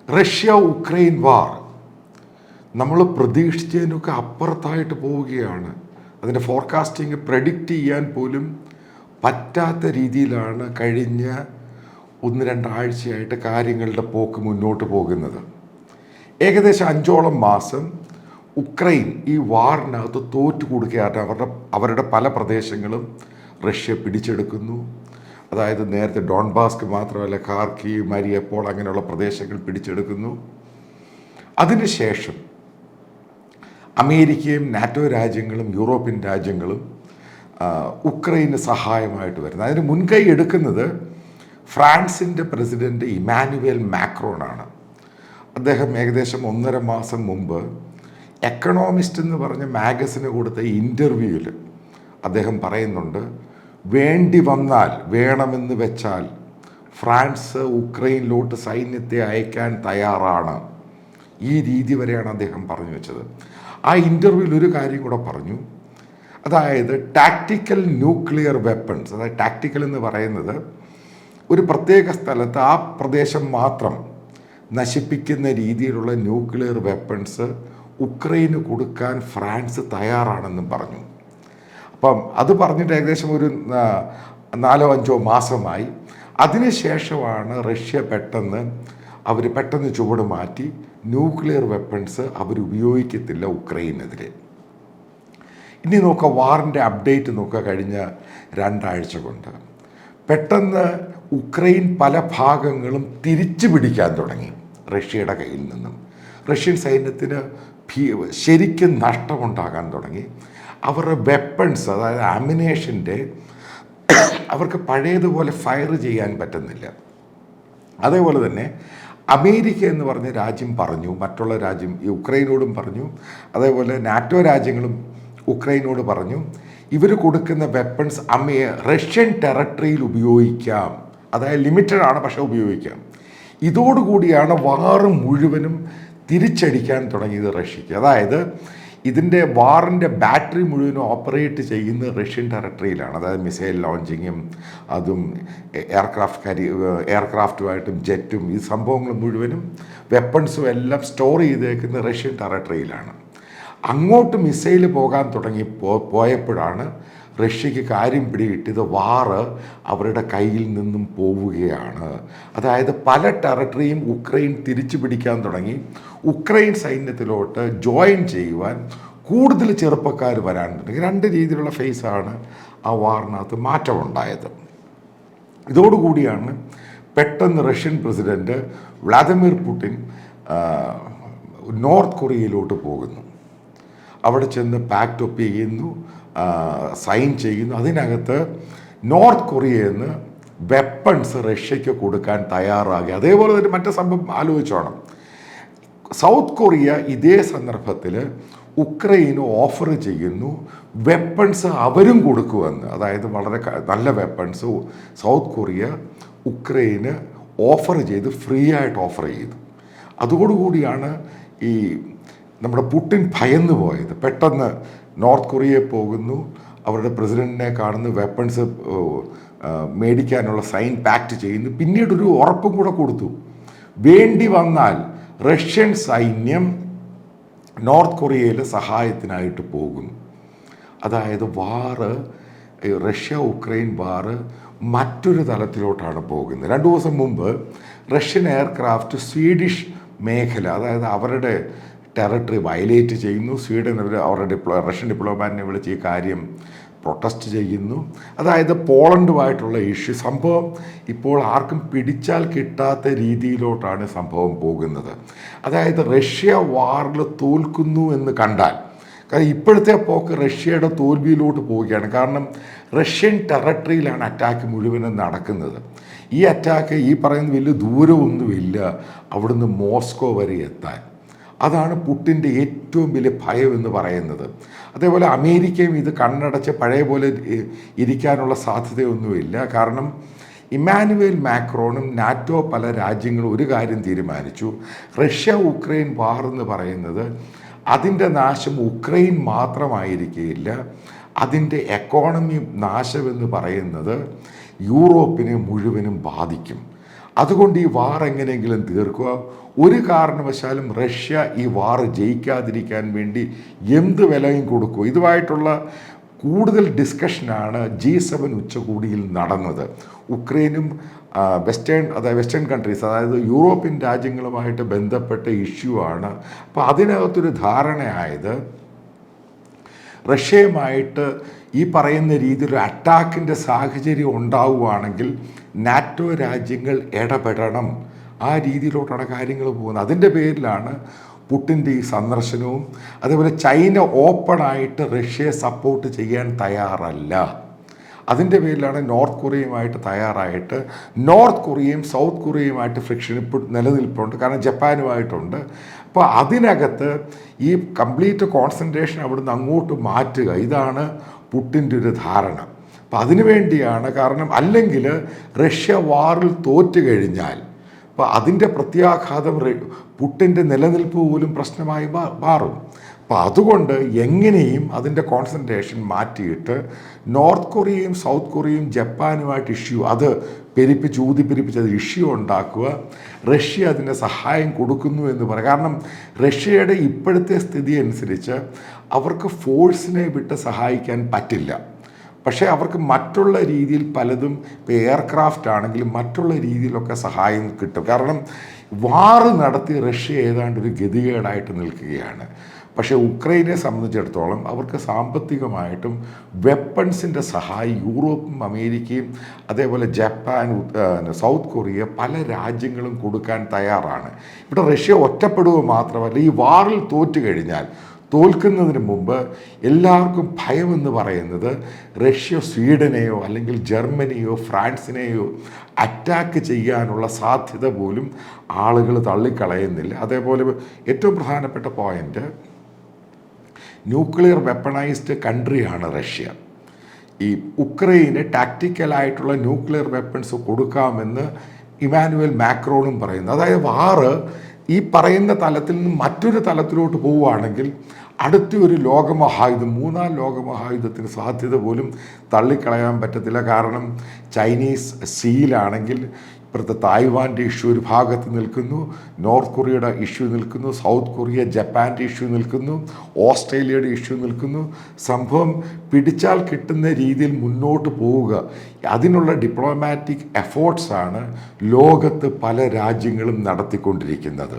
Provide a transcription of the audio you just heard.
Russia Ukraine വാർ നമ്മൾ പ്രതീക്ഷിച്ചതിനൊക്കെ അപ്പുറത്തായിട്ട് പോവുകയാണ്. അതിൻ്റെ ഫോർകാസ്റ്റിംഗ് പ്രെഡിക്റ്റ് ചെയ്യാൻ പോലും പറ്റാത്ത രീതിയിലാണ് കഴിഞ്ഞ 1-2 ആഴ്ചയായിട്ട് കാര്യങ്ങളുടെ പോക്ക് മുന്നോട്ട് പോകുന്നത്. ഏകദേശം 5ഓളം മാസം ഉക്രൈൻ ഈ വാറിനകത്ത് തോറ്റു കൊടുക്കുകയാണ്. അവരുടെ പല പ്രദേശങ്ങളും റഷ്യ പിടിച്ചെടുക്കുന്നു. അതായത് നേരത്തെ ഡോൺബാസ്ക് മാത്രമല്ല, ഖാർക്കീവ്, മരിയപ്പോൾ അങ്ങനെയുള്ള പ്രദേശങ്ങൾ പിടിച്ചെടുക്കുന്നു. അതിനുശേഷം അമേരിക്കയും നാറ്റോ രാജ്യങ്ങളും യൂറോപ്യൻ രാജ്യങ്ങളും ഉക്രൈന് സഹായമായിട്ട് വരുന്നത്. അതിന് മുൻകൈ എടുക്കുന്നത് ഫ്രാൻസിൻ്റെ പ്രസിഡന്റ് ഇമാനുവേൽ മാക്രോണാണ്. അദ്ദേഹം ഏകദേശം 1.5 മാസം മുമ്പ് എക്കണോമിസ്റ്റ് എന്ന് പറഞ്ഞ മാഗസിന് കൊടുത്ത ഇൻ്റർവ്യൂവിൽ അദ്ദേഹം പറയുന്നുണ്ട്, വേണ്ടി വന്നാൽ, വേണമെന്ന് വെച്ചാൽ ഫ്രാൻസ് ഉക്രൈനിലോട്ട് സൈന്യത്തെ അയക്കാൻ തയ്യാറാണ്. ഈ രീതി വരെയാണ് അദ്ദേഹം പറഞ്ഞു വെച്ചത്. ആ ഇൻ്റർവ്യൂവിൽ ഒരു കാര്യം കൂടെ പറഞ്ഞു, അതായത് ടാക്റ്റിക്കൽ ന്യൂക്ലിയർ വെപ്പൺസ്, അതായത് ടാക്റ്റിക്കൽ എന്ന് പറയുന്നത് ഒരു പ്രത്യേക സ്ഥലത്ത് ആ പ്രദേശം മാത്രം നശിപ്പിക്കുന്ന രീതിയിലുള്ള ന്യൂക്ലിയർ വെപ്പൺസ് ഉക്രൈന് കൊടുക്കാൻ ഫ്രാൻസ് തയ്യാറാണെന്നും പറഞ്ഞു. അപ്പം അത് പറഞ്ഞിട്ട് ഏകദേശം ഒരു 4-5 മാസമായി. അതിനുശേഷമാണ് റഷ്യ പെട്ടെന്ന് ചുവട് മാറ്റി ന്യൂക്ലിയർ വെപ്പൺസ് അവർ ഉപയോഗിക്കത്തില്ല ഉക്രൈനെതിരെ. ഇനി നോക്കുക, വാറിൻ്റെ അപ്ഡേറ്റ് നോക്കുക. കഴിഞ്ഞ 2 ആഴ്ച കൊണ്ട് പെട്ടെന്ന് ഉക്രൈൻ പല ഭാഗങ്ങളും തിരിച്ചു പിടിക്കാൻ തുടങ്ങി റഷ്യയുടെ കയ്യിൽ നിന്നും. റഷ്യൻ സൈന്യത്തിന് ശരിക്കും നഷ്ടമുണ്ടാകാൻ തുടങ്ങി. അവരുടെ വെപ്പൺസ്, അതായത് ആമിനേഷൻ്റെ, അവർക്ക് പഴയതുപോലെ ഫയർ ചെയ്യാൻ പറ്റുന്നില്ല. അതേപോലെ തന്നെ അമേരിക്ക എന്ന് പറഞ്ഞ രാജ്യം പറഞ്ഞു, മറ്റുള്ള രാജ്യം യുക്രൈനോടും പറഞ്ഞു, അതേപോലെ നാറ്റോ രാജ്യങ്ങളും ഉക്രൈനോട് പറഞ്ഞു, ഇവർ കൊടുക്കുന്ന വെപ്പൺസ് റഷ്യൻ ടെറിട്ടറിയിൽ ഉപയോഗിക്കാം, അതായത് ലിമിറ്റഡ് ആണ് പക്ഷേ ഉപയോഗിക്കാം. ഇതോടുകൂടിയാണ് വാറ് മുഴുവനും തിരിച്ചടിക്കാൻ തുടങ്ങിയത് റഷ്യക്ക്. അതായത് ഇതിൻ്റെ വാറിൻ്റെ ബാറ്ററി മുഴുവനും ഓപ്പറേറ്റ് ചെയ്യുന്നത് റഷ്യൻ ടെറിട്ടറിയിലാണ്. അതായത് മിസൈൽ ലോഞ്ചിങ്ങും അതും എയർക്രാഫ്റ്റുമായിട്ടും ജെറ്റും ഈ സംഭവങ്ങൾ മുഴുവനും വെപ്പൺസും എല്ലാം സ്റ്റോർ ചെയ്തേക്കുന്നത് റഷ്യൻ ടെറിട്ടറിയിലാണ്. അങ്ങോട്ട് മിസൈൽ പോകാൻ പോയപ്പോഴാണ് റഷ്യക്ക് കാര്യം പിടികിട്ടിയത്, വാറ് അവരുടെ കയ്യിൽ നിന്നും പോവുകയാണ്. അതായത് പല ടെറിട്ടറിയും ഉക്രൈൻ തിരിച്ചു പിടിക്കാൻ തുടങ്ങി. ഉക്രൈൻ സൈന്യത്തിലോട്ട് ജോയിൻ ചെയ്യുവാൻ കൂടുതൽ ചെറുപ്പക്കാർ വരാൻ തുടങ്ങി. 2 രീതിയിലുള്ള ഫേസാണ് ആ വാറിനകത്ത് മാറ്റമുണ്ടായത്. ഇതോടുകൂടിയാണ് പെട്ടെന്ന് Russian president Vladimir Putin north കൊറിയയിലോട്ട് പോകുന്നു. അവിടെ ചെന്ന് പാക്ട് ഒപ്പ് ചെയ്യുന്നു, സൈൻ ചെയ്യുന്നു. അതിനകത്ത് നോർത്ത് കൊറിയയിൽ നിന്ന് വെപ്പൺസ് റഷ്യയ്ക്ക് കൊടുക്കാൻ തയ്യാറാകി. അതേപോലെ തന്നെ മറ്റു സംഭവം ആലോചിച്ചോണം, സൗത്ത് കൊറിയ ഇതേ സന്ദർഭത്തിൽ ഉക്രൈന് ഓഫർ ചെയ്യുന്നു വെപ്പൺസ് അവരും കൊടുക്കുമെന്ന്. അതായത് വളരെ നല്ല വെപ്പൺസ് സൗത്ത് കൊറിയ ഉക്രൈന് ഓഫർ ചെയ്ത്, ഫ്രീ ആയിട്ട് ഓഫർ ചെയ്തു. അതോടുകൂടിയാണ് ഈ നമ്മുടെ പുടിൻ ഭയന്നു പോയത്. പെട്ടെന്ന് നോർത്ത് കൊറിയയിൽ പോകുന്നു, അവരുടെ പ്രസിഡന്റിനെ കാണുന്നു, വെപ്പൺസ് മേടിക്കാനുള്ള സൈൻ പാക്ട് ചെയ്യുന്നു. പിന്നീടൊരു ഉറപ്പും കൂടെ കൊടുത്തു, വേണ്ടി വന്നാൽ റഷ്യൻ സൈന്യം നോർത്ത് കൊറിയയിൽ സഹായത്തിനായിട്ട് പോകും. അതായത് വാറ്, റഷ്യ ഉക്രൈൻ വാറ് മറ്റൊരു തലത്തിലോട്ടാണ് പോകുന്നത്. 2 ദിവസം മുമ്പ് റഷ്യൻ എയർക്രാഫ്റ്റ് സ്വീഡിഷ് മേഖല, അതായത് അവരുടെ ടെറിട്ടറി വയലേറ്റ് ചെയ്യുന്നു. സ്വീഡൻ അവരുടെ റഷ്യൻ ഡിപ്ലോമാറ്റിനെ വിളിച്ച് ഈ കാര്യം പ്രൊട്ടസ്റ്റ് ചെയ്യുന്നു. അതായത് പോളണ്ടുമായിട്ടുള്ള ഇഷ്യൂ സംഭവം ഇപ്പോൾ ആർക്കും പിടിച്ചാൽ കിട്ടാത്ത രീതിയിലോട്ടാണ് സംഭവം പോകുന്നത്. അതായത് റഷ്യ വാറിൽ തോൽക്കുന്നു എന്ന് കണ്ടാൽ, കാരണം ഇപ്പോഴത്തെ പോക്ക് റഷ്യയുടെ തോൽവിയിലോട്ട് പോവുകയാണ്. കാരണം റഷ്യൻ ടെറിട്ടറിയിലാണ് അറ്റാക്ക് മുഴുവനും നടക്കുന്നത്. ഈ അറ്റാക്ക് ഈ പറയുന്ന വലിയ ദൂരമൊന്നുമില്ല അവിടുന്ന് മോസ്കോ വരെ എത്താൻ. അതാണ് പുടിൻ്റെ ഏറ്റവും വലിയ ഭയം എന്ന് പറയുന്നത്. അതേപോലെ അമേരിക്കയും ഇത് കണ്ണടച്ച് പഴയ പോലെ ഇരിക്കാനുള്ള സാധ്യതയൊന്നുമില്ല. കാരണം ഇമാനുവേൽ മാക്രോണും നാറ്റോ പല രാജ്യങ്ങളും ഒരു കാര്യം തീരുമാനിച്ചു, റഷ്യ ഉക്രൈൻ വാർ എന്ന് പറയുന്നത് അതിൻ്റെ നാശം ഉക്രൈൻ മാത്രമായിരിക്കില്ല, അതിൻ്റെ എക്കോണമി നാശമെന്ന് പറയുന്നത് യൂറോപ്പിനെ മുഴുവനും ബാധിക്കും. അതുകൊണ്ട് ഈ വാർ എങ്ങനെയെങ്കിലും തീർക്കുക. ഒരു കാരണവശാലും റഷ്യ ഈ വാർ ജയിക്കാതിരിക്കാൻ വേണ്ടി എന്ത് വിലയും കൊടുക്കുക. ഇതുമായിട്ടുള്ള കൂടുതൽ ഡിസ്കഷനാണ് G7 ഉച്ചകോടിയിൽ നടന്നത്. ഉക്രൈനും വെസ്റ്റേൺ കൺട്രീസ്, അതായത് യൂറോപ്യൻ രാജ്യങ്ങളുമായിട്ട് ബന്ധപ്പെട്ട ഇഷ്യൂ ആണ്. അപ്പോൾ അതിനകത്തൊരു ധാരണയായത് റഷ്യയുമായിട്ട് ഈ പറയുന്ന രീതിയിൽ ഒരു അറ്റാക്കിൻ്റെ സാഹചര്യം ഉണ്ടാവുകയാണെങ്കിൽ നാറ്റോ രാജ്യങ്ങൾ ഇടപെടണം. ആ രീതിയിലോട്ടാണ് കാര്യങ്ങൾ പോകുന്നത്. അതിൻ്റെ പേരിലാണ് പുടിൻ്റെ ഈ സന്ദർശനവും. അതേപോലെ ചൈന ഓപ്പണായിട്ട് റഷ്യയെ സപ്പോർട്ട് ചെയ്യാൻ തയ്യാറല്ല. അതിൻ്റെ പേരിലാണ് നോർത്ത് കൊറിയയുമായിട്ട് തയ്യാറായിട്ട് നോർത്ത് കൊറിയയും സൗത്ത് കൊറിയയുമായിട്ട് ഫ്രിക്ഷൻ ഇപ്പോൾ നിലനിൽപ്പുണ്ട്. കാരണം ജപ്പാനുമായിട്ടുണ്ട്. അപ്പോൾ അതിനകത്ത് ഈ കംപ്ലീറ്റ് കോൺസെൻട്രേഷൻ അവിടുന്ന് അങ്ങോട്ട് മാറ്റുക, ഇതാണ് പുടിൻ്റെ ഒരു ധാരണ. അപ്പം അതിനു വേണ്ടിയാണ്. കാരണം അല്ലെങ്കിൽ റഷ്യ വാറിൽ തോറ്റു കഴിഞ്ഞാൽ അപ്പോൾ അതിൻ്റെ പ്രത്യാഘാതം പുടിൻ്റെ നിലനിൽപ്പ് പോലും പ്രശ്നമായി മാറും. അപ്പോൾ അതുകൊണ്ട് എങ്ങനെയും അതിൻ്റെ കോൺസെൻട്രേഷൻ മാറ്റിയിട്ട് നോർത്ത് കൊറിയയും സൗത്ത് കൊറിയയും ജപ്പാനുമായിട്ട് ഇഷ്യൂ അത് ഊതിപ്പെരിപ്പിച്ചത് ഇഷ്യൂ ഉണ്ടാക്കുക. റഷ്യ അതിൻ്റെ സഹായം കൊടുക്കുന്നു എന്ന് പറയും. കാരണം റഷ്യയുടെ ഇപ്പോഴത്തെ സ്ഥിതി അനുസരിച്ച് അവർക്ക് ഫോഴ്സിനെ വിട്ട് സഹായിക്കാൻ പറ്റില്ല. പക്ഷേ അവർക്ക് മറ്റുള്ള രീതിയിൽ പലതും, ഇപ്പോൾ എയർക്രാഫ്റ്റ് ആണെങ്കിലും മറ്റുള്ള രീതിയിലൊക്കെ സഹായം കിട്ടും. കാരണം വാറ് നടത്തി റഷ്യ ഏതാണ്ട് ഒരു ഗതികേടായിട്ട് നിൽക്കുകയാണ്. പക്ഷേ ഉക്രൈനെ സംബന്ധിച്ചിടത്തോളം അവർക്ക് സാമ്പത്തികമായിട്ടും വെപ്പൺസിൻ്റെ സഹായം യൂറോപ്പും അമേരിക്കയും അതേപോലെ ജപ്പാൻ, സൗത്ത് കൊറിയ പല രാജ്യങ്ങളും കൊടുക്കാൻ തയ്യാറാണ്. ഇവിടെ റഷ്യ ഒറ്റപ്പെടുക മാത്രമല്ല, ഈ വാറിൽ തോറ്റു കഴിഞ്ഞാൽ, തോൽക്കുന്നതിന് മുമ്പ് എല്ലാവർക്കും ഭയമെന്ന് പറയുന്നത് റഷ്യ സ്വീഡനെയോ അല്ലെങ്കിൽ ജർമ്മനിയോ ഫ്രാൻസിനെയോ അറ്റാക്ക് ചെയ്യാനുള്ള സാധ്യത പോലും ആളുകൾ തള്ളിക്കളയുന്നില്ല. അതേപോലെ ഏറ്റവും പ്രധാനപ്പെട്ട പോയിൻ്റ്, ന്യൂക്ലിയർ വെപ്പണൈസ്ഡ് കൺട്രിയാണ് റഷ്യ. ഈ ഉക്രൈന് ടാക്റ്റിക്കലായിട്ടുള്ള ന്യൂക്ലിയർ വെപ്പൺസ് കൊടുക്കാമെന്ന് ഇമാനുവൽ മാക്രോണും പറയുന്നു. അതായത് വാറ് ഈ പറയുന്ന തലത്തിൽ നിന്ന് മറ്റൊരു തലത്തിലോട്ട് പോവുകയാണെങ്കിൽ അടുത്ത ഒരു ലോകമഹായുദ്ധം, മൂന്നാം ലോകമഹായുദ്ധത്തിന് സാധ്യത പോലും തള്ളിക്കളയാൻ പറ്റത്തില്ല. കാരണം ചൈനീസ് സീലാണെങ്കിൽ ഇപ്പോഴത്തെ തായ്വാൻ്റെ ഇഷ്യൂ ഒരു ഭാഗത്ത് നിൽക്കുന്നു, നോർത്ത് കൊറിയയുടെ ഇഷ്യൂ നിൽക്കുന്നു, സൗത്ത് കൊറിയ ജപ്പാൻ്റെ ഇഷ്യൂ നിൽക്കുന്നു, ഓസ്ട്രേലിയയുടെ ഇഷ്യൂ നിൽക്കുന്നു. സംഭവം പിടിച്ചാൽ കിട്ടുന്ന രീതിയിൽ മുന്നോട്ട് പോവുക, അതിനുള്ള ഡിപ്ലോമാറ്റിക് എഫേർട്സാണ് ലോകത്ത് പല രാജ്യങ്ങളും നടത്തിക്കൊണ്ടിരിക്കുന്നത്.